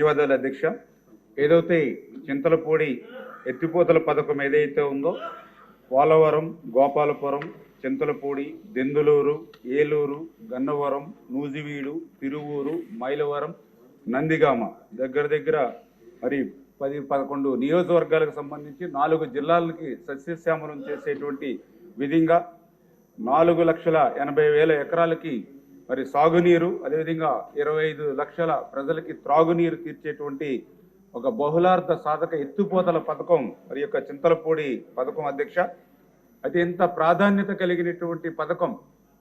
ధన్యవాదాలు అధ్యక్ష. ఏదైతే చింతలపూడి ఎత్తిపోతల పథకం ఏదైతే ఉందో పోలవరం, గోపాలపురం, చింతలపూడి, దెందులూరు, ఏలూరు, గన్నవరం, నూజివీడు, తిరువూరు, మైలవరం, నందిగామ దగ్గర మరి 10-11 నియోజకవర్గాలకు సంబంధించి 4 జిల్లాలకి సస్యశ్యామలం చేసేటువంటి విధంగా 4,80,000 ఎకరాలకి మరి సాగునీరు, అదేవిధంగా 25 లక్షల ప్రజలకి త్రాగునీరు తీర్చేటువంటి ఒక బహుళార్థ సాధక ఎత్తిపోతల పథకం మరి యొక్క చింతలపూడి పథకం అధ్యక్ష. అత్యంత ప్రాధాన్యత కలిగినటువంటి పథకం.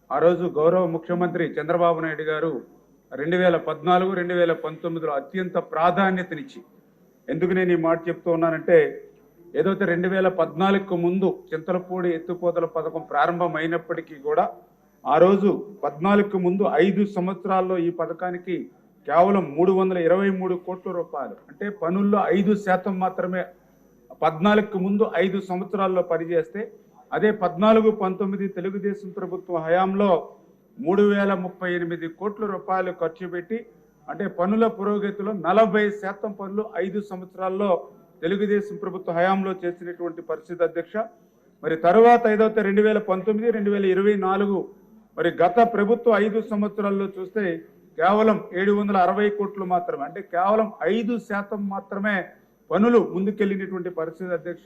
ఆ రోజు గౌరవ ముఖ్యమంత్రి చంద్రబాబు నాయుడు గారు 2014, 2019లో అత్యంత ప్రాధాన్యతనిచ్చి, ఎందుకు నేను ఈ మాట చెప్తూ ఉన్నానంటే, ఏదైతే 2014కు ముందు చింతలపూడి ఎత్తిపోతల పథకం ప్రారంభమైనప్పటికీ కూడా ఆ రోజు 14కు ముందు 5 సంవత్సరాల్లో ఈ పథకానికి కేవలం 323 కోట్ల రూపాయలు, అంటే పనుల్లో 5% మాత్రమే 14కు ముందు 5 సంవత్సరాల్లో పనిచేస్తే, అదే 14-19 తెలుగుదేశం ప్రభుత్వం హయాంలో 3,038 కోట్ల రూపాయలు ఖర్చు పెట్టి, అంటే పనుల పురోగతిలో 40% పనులు 5 సంవత్సరాల్లో తెలుగుదేశం ప్రభుత్వ హయాంలో చేసినటువంటి పరిస్థితి అధ్యక్ష. మరి తర్వాత ఏదైతే 2019, 2024 మరి గత ప్రభుత్వ 5 సంవత్సరాల్లో చూస్తే కేవలం 760 కోట్లు మాత్రమే, అంటే కేవలం 5% మాత్రమే పనులు ముందుకెళ్ళినటువంటి పరిస్థితి అధ్యక్ష.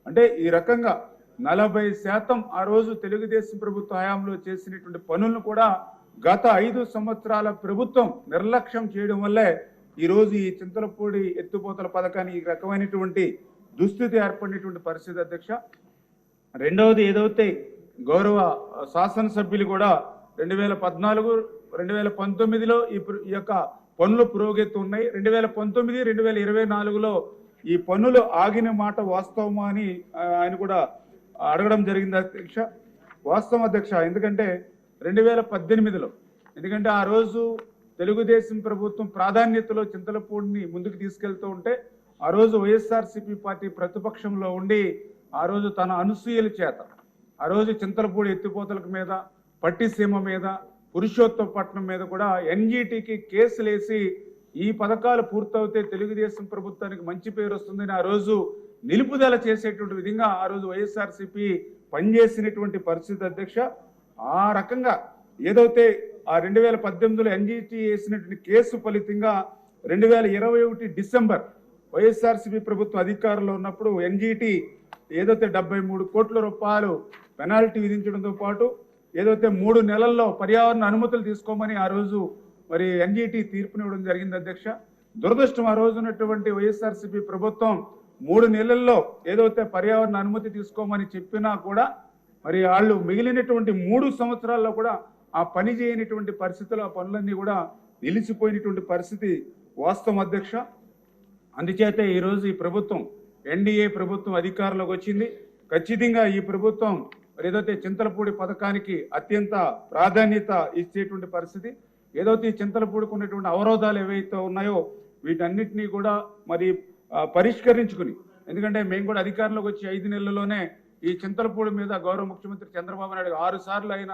అంటే ఈ రకంగా 40% ఆ రోజు తెలుగుదేశం ప్రభుత్వ హయాంలో చేసినటువంటి పనులను కూడా గత 5 సంవత్సరాల ప్రభుత్వం నిర్లక్ష్యం చేయడం వల్లే ఈరోజు ఈ చింతలపూడి ఎత్తిపోతల పథకాన్ని ఈ రకమైనటువంటి దుస్థితి ఏర్పడినటువంటి పరిస్థితి అధ్యక్ష. రెండవది, ఏదైతే గౌరవ శాసనసభ్యులు కూడా 2014, 2019లో ఈ యొక్క పనులు పురోగతి ఉన్నాయి. 2019, 2024లో ఈ పనులు ఆగిన మాట వాస్తవమా అని ఆయన కూడా అడగడం జరిగింది అధ్యక్ష. వాస్తవం అధ్యక్ష. ఎందుకంటే 2018లో, ఎందుకంటే ఆ రోజు తెలుగుదేశం ప్రభుత్వం ప్రాధాన్యతలో చింతలపూడిని ముందుకు తీసుకెళ్తూ ఉంటే, ఆ రోజు వైఎస్ఆర్సీపీ పార్టీ ప్రతిపక్షంలో ఉండి ఆ రోజు తన అనసూయల చేత ఆ రోజు చింతలపూడి ఎత్తిపోతలకు మీద, పట్టిసీమ మీద, పురుషోత్తపట్నం మీద కూడా ఎన్జీటీకి కేసులేసి ఈ పథకాలు పూర్తవుతే తెలుగుదేశం ప్రభుత్వానికి మంచి పేరు వస్తుందని ఆ రోజు నిలుపుదల చేసేటువంటి విధంగా ఆ రోజు వైఎస్ఆర్సీపీ పనిచేసినటువంటి పరిస్థితి అధ్యక్ష. ఆ రకంగా ఏదైతే ఆ 2018లో ఎన్జీటీ వేసినటువంటి కేసు ఫలితంగా 2021 డిసెంబర్ వైఎస్ఆర్సీపీ ప్రభుత్వం అధికారంలో ఉన్నప్పుడు ఎన్జీటీ ఏదైతే 73 కోట్ల రూపాయలు పెనాల్టీ విధించడంతో పాటు ఏదైతే 3 నెలల్లో పర్యావరణ అనుమతులు తీసుకోమని ఆ రోజు మరి ఎన్జీటీ తీర్పునివ్వడం జరిగింది అధ్యక్ష. దురదృష్టం, ఆ రోజు ఉన్నటువంటి వైఎస్ఆర్సీపీ ప్రభుత్వం 3 నెలల్లో ఏదైతే పర్యావరణ అనుమతి తీసుకోమని చెప్పినా కూడా మరి వాళ్ళు మిగిలినటువంటి 3 సంవత్సరాల్లో కూడా ఆ పని చేయనటువంటి పరిస్థితులు, ఆ పనులన్నీ కూడా నిలిచిపోయినటువంటి పరిస్థితి వాస్తవం అధ్యక్ష. అందుచేతే ఈరోజు ఈ ప్రభుత్వం, ఎన్డీఏ ప్రభుత్వం అధికారంలోకి వచ్చింది. ఖచ్చితంగా ఈ ప్రభుత్వం ఏదైతే చింతలపూడి పథకానికి అత్యంత ప్రాధాన్యత ఇచ్చేటువంటి పరిస్థితి, ఏదైతే ఈ చింతలపూడికి ఉన్నటువంటి అవరోధాలు ఏవైతే ఉన్నాయో వీటన్నిటినీ కూడా మరి పరిష్కరించుకుని, ఎందుకంటే మేము కూడా అధికారంలోకి వచ్చి 5 నెలల్లోనే ఈ చింతలపూడి మీద గౌరవ ముఖ్యమంత్రి చంద్రబాబు నాయుడు 6 సార్లు ఆయన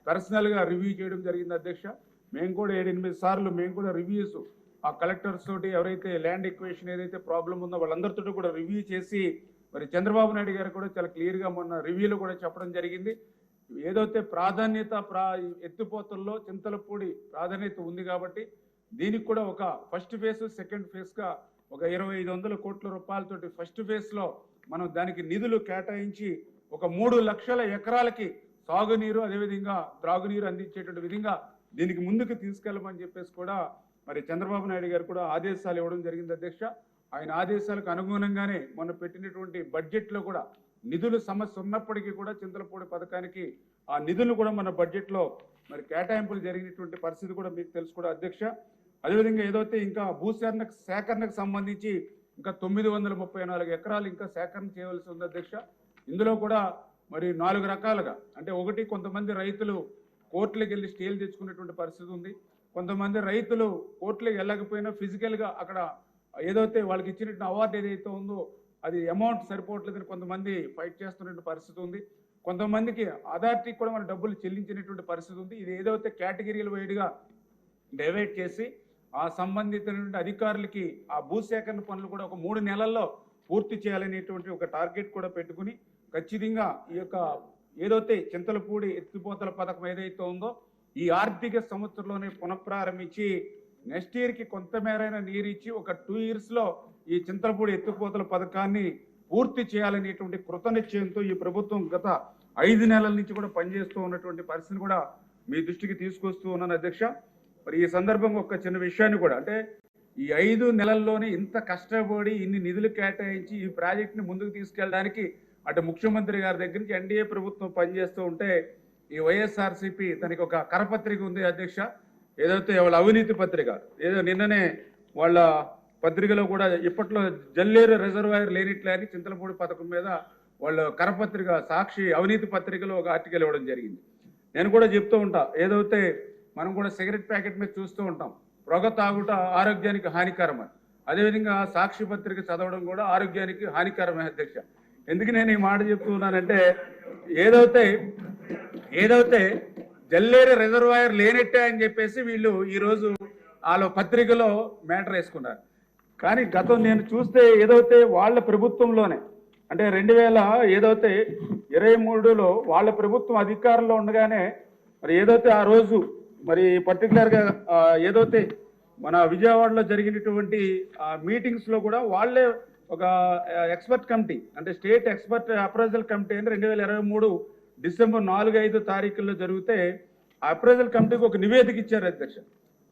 పర్సనల్గా రివ్యూ చేయడం జరిగింది అధ్యక్ష. మేము కూడా 7-8 సార్లు మేము కూడా రివ్యూస్ ఆ కలెక్టర్స్ తోటి, ఎవరైతే ల్యాండ్ ఎక్వేషన్ ఏదైతే ప్రాబ్లం ఉందో వాళ్ళందరితో కూడా రివ్యూ చేసి మరి చంద్రబాబు నాయుడు గారు కూడా చాలా క్లియర్గా మొన్న రివ్యూలో కూడా చెప్పడం జరిగింది. ఏదైతే ప్రాధాన్యత ఎత్తిపోతల్లో చింతలపూడి ప్రాధాన్యత ఉంది కాబట్టి దీనికి కూడా ఒక ఫస్ట్ ఫేజ్, సెకండ్ ఫేజ్గా ఒక 2,500 కోట్ల రూపాయలతోటి ఫస్ట్ ఫేజ్లో మనం దానికి నిధులు కేటాయించి ఒక 3 లక్షల ఎకరాలకి సాగునీరు, అదేవిధంగా త్రాగునీరు అందించేటువంటి విధంగా దీనికి ముందుకు తీసుకెళ్ళమని చెప్పేసి కూడా మరి చంద్రబాబు నాయుడు గారు కూడా ఆదేశాలు ఇవ్వడం జరిగింది అధ్యక్ష. ఆయన ఆదేశాలకు అనుగుణంగానే మొన్న పెట్టినటువంటి బడ్జెట్లో కూడా నిధులు సమస్య ఉన్నప్పటికీ కూడా చింతలపూడి పథకానికి ఆ నిధులు కూడా మన బడ్జెట్లో మరి కేటాయింపులు జరిగినటువంటి పరిస్థితి కూడా మీకు తెలుసు కూడా అధ్యక్ష. అదేవిధంగా ఏదైతే ఇంకా సేకరణకు సంబంధించి ఇంకా 934 ఎకరాలు ఇంకా సేకరణ చేయవలసి ఉంది అధ్యక్ష. ఇందులో కూడా మరి 4 రకాలుగా, అంటే ఒకటి, కొంతమంది రైతులు కోర్టులకు వెళ్ళి స్టేలు తెచ్చుకునేటువంటి పరిస్థితి ఉంది. కొంతమంది రైతులు కోర్టులకు వెళ్ళకపోయినా ఫిజికల్గా అక్కడ ఏదైతే వాళ్ళకి ఇచ్చినటువంటి అవార్డు ఏదైతే ఉందో అది అమౌంట్ సరిపోవట్లేదని కొంతమంది ఫైట్ చేస్తున్నటువంటి పరిస్థితి ఉంది. కొంతమందికి అథారిటీకి కూడా మన డబ్బులు చెల్లించినటువంటి పరిస్థితి ఉంది. ఇది ఏదైతే కేటగిరీల వైడ్గా డివైడ్ చేసి ఆ సంబంధిత అధికారులకి ఆ భూసేకరణ పనులు కూడా ఒక 3 నెలల్లో పూర్తి చేయాలనేటువంటి ఒక టార్గెట్ కూడా పెట్టుకుని ఖచ్చితంగా ఈ యొక్క ఏదైతే చింతలపూడి ఎత్తిపోతల పథకం ఏదైతే ఉందో ఈ ఆర్థిక సంవత్సరంలోనే పునఃప్రారంభించి నెక్స్ట్ ఇయర్కి కొంతమేరైన నీరు ఇచ్చి ఒక 2 yearsలో ఈ చింతలపూడి ఎత్తిపోతల పథకాన్ని పూర్తి చేయాలనేటువంటి కృతనిశ్చయంతో ఈ ప్రభుత్వం గత 5 నెలల నుంచి కూడా పనిచేస్తూ ఉన్నటువంటి పరిస్థితిని కూడా మీ దృష్టికి తీసుకొస్తూ ఉన్నాను అధ్యక్ష. మరి ఈ సందర్భంగా ఒక చిన్న విషయాన్ని కూడా అంటే ఈ 5 నెలల్లోనే ఇంత కష్టపడి ఇన్ని నిధులు కేటాయించి ఈ ప్రాజెక్టుని ముందుకు తీసుకెళ్ళడానికి అటు ముఖ్యమంత్రి గారి దగ్గర నుంచి ఎన్డీఏ ప్రభుత్వం పనిచేస్తూ ఉంటే ఈ వైఎస్ఆర్సీపీ తనకి ఒక కరపత్రిక ఉంది అధ్యక్ష, ఏదైతే వాళ్ళ అవినీతి పత్రిక, ఏదో నిన్ననే వాళ్ళ పత్రికలో కూడా ఇప్పట్లో జల్లేరు రిజర్వాయర్ లేనిట్లే అని చింతలపూడి పథకం మీద వాళ్ళ కరపత్రిక సాక్షి అవినీతి పత్రికలో ఒక ఆర్టికల్ ఇవ్వడం జరిగింది. నేను కూడా చెప్తూ ఉంటా, ఏదైతే మనం కూడా సిగరెట్ ప్యాకెట్ మీద చూస్తూ ఉంటాం పొగ తాగుట ఆరోగ్యానికి హానికరం అని, అదేవిధంగా సాక్షి పత్రిక చదవడం కూడా ఆరోగ్యానికి హానికరమే అధ్యక్ష. ఎందుకు నేను ఈ మాట చెప్తున్నానంటే ఏదైతే జల్లేరు రిజర్వాయర్ లేనట్టే అని చెప్పేసి వీళ్ళు ఈరోజు వాళ్ళ పత్రికలో మ్యాటర్ వేసుకున్నారు. కానీ గతం నేను చూస్తే ఏదైతే వాళ్ళ ప్రభుత్వంలోనే అంటే 2023లో వాళ్ళ ప్రభుత్వం అధికారంలో ఉండగానే మరి ఏదైతే ఆ రోజు మరి పర్టికులర్గా ఏదైతే మన విజయవాడలో జరిగినటువంటి మీటింగ్స్లో కూడా వాళ్ళే ఒక ఎక్స్పర్ట్ కమిటీ అంటే స్టేట్ ఎక్స్పర్ట్ అప్రైజల్ కమిటీ అని 2023 డిసెంబర్ 4-5 తారీఖుల్లో జరిగితే ఆ అప్రైజల్ కమిటీకి ఒక నివేదిక ఇచ్చారు అధ్యక్ష.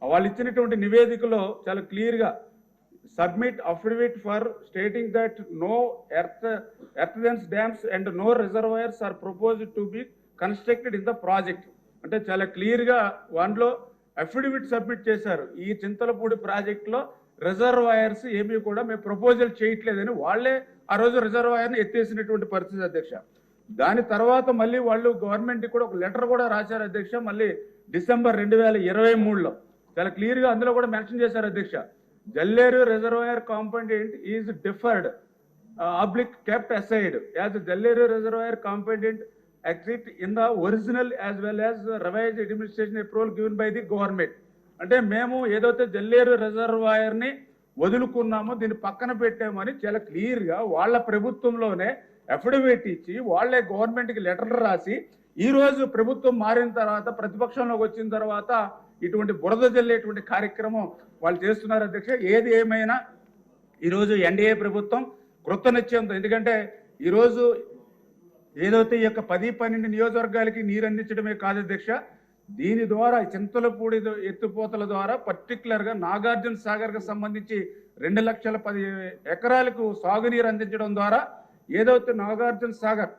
వాళ్ళు ఇచ్చినటువంటి నివేదికలో చాలా క్లియర్గా submit affidavit for stating that no earthen dams and no reservoirs are proposed to be constructed in the project. అంటే చాలా క్లియర్గా వాటిలో అఫిడవిట్ సబ్మిట్ చేశారు, ఈ చింతలపూడి ప్రాజెక్టులో రిజర్వాయర్స్ ఏమీ కూడా మేము ప్రపోజల్ చేయట్లేదని వాళ్ళే ఆ రోజు రిజర్వాయర్ని ఎత్తేసినటువంటి పరిస్థితి అధ్యక్ష. దాని తర్వాత మళ్ళీ వాళ్ళు గవర్నమెంట్కి కూడా ఒక లెటర్ కూడా రాశారు అధ్యక్ష. మళ్ళీ డిసెంబర్ 2023లో చాలా క్లియర్గా అందులో కూడా మెన్షన్ చేశారు అధ్యక్ష, Jalleru reservoir component is deferred kept aside as the Jalleru reservoir component exist in the original as well as revised administration approval given by the government. అంటే మేము ఏదైతే జల్లేరు రిజర్వాయర్ని వదులుకున్నామో దీన్ని పక్కన పెట్టామని చాలా క్లియర్గా వాళ్ళ ప్రభుత్వంలోనే అఫిడవిట్ ఇచ్చి వాళ్ళే గవర్నమెంట్కి లెటర్లు రాసి ఈరోజు ప్రభుత్వం మారిన తర్వాత ప్రతిపక్షంలోకి వచ్చిన తర్వాత ఇటువంటి బురద జల్లేటువంటి కార్యక్రమం వాళ్ళు చేస్తున్నారు అధ్యక్ష. ఏది ఏమైనా ఈరోజు ఎన్డీఏ ప్రభుత్వం కృతనిశ్చయంతో, ఎందుకంటే ఈరోజు ఏదైతే ఈ యొక్క 10-12 నియోజకవర్గాలకి నీరు అందించడమే కాదు అధ్యక్ష, దీని ద్వారా చింతలపూడి ఎత్తిపోతల ద్వారా పర్టికులర్గా నాగార్జున సాగర్కి సంబంధించి 2,10,000 ఎకరాలకు సాగునీరు అందించడం ద్వారా ఏదైతే నాగార్జున సాగర్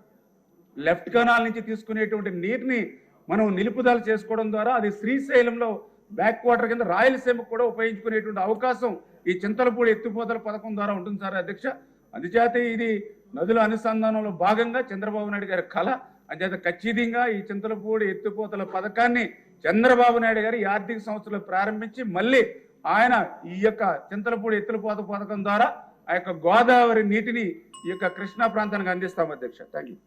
లెఫ్ట్ కెనాల్ నుంచి తీసుకునేటువంటి నీటిని మనం నిలుపుదల చేసుకోవడం ద్వారా అది శ్రీశైలంలో బ్యాక్ వాటర్ కింద రాయలసీమకు కూడా ఉపయోగించుకునేటువంటి అవకాశం ఈ చింతలపూడి ఎత్తిపోతల పథకం ద్వారా ఉంటుంది సార్ అధ్యక్ష. అందుచేత ఇది నదుల అనుసంధానంలో భాగంగా చంద్రబాబు నాయుడు గారి కళ. అందుచేత ఖచ్చితంగా ఈ చింతలపూడి ఎత్తిపోతల పథకాన్ని చంద్రబాబు నాయుడు గారు ఈ ఆర్థిక సంవత్సరంలో ప్రారంభించి మళ్ళీ ఆయన ఈ యొక్క చింతలపూడి ఎత్తిపోతల పథకం ద్వారా ఆ యొక్క గోదావరి నీటిని ఈ యొక్క కృష్ణా ప్రాంతానికి అందిస్తాం అధ్యక్ష. Thank you.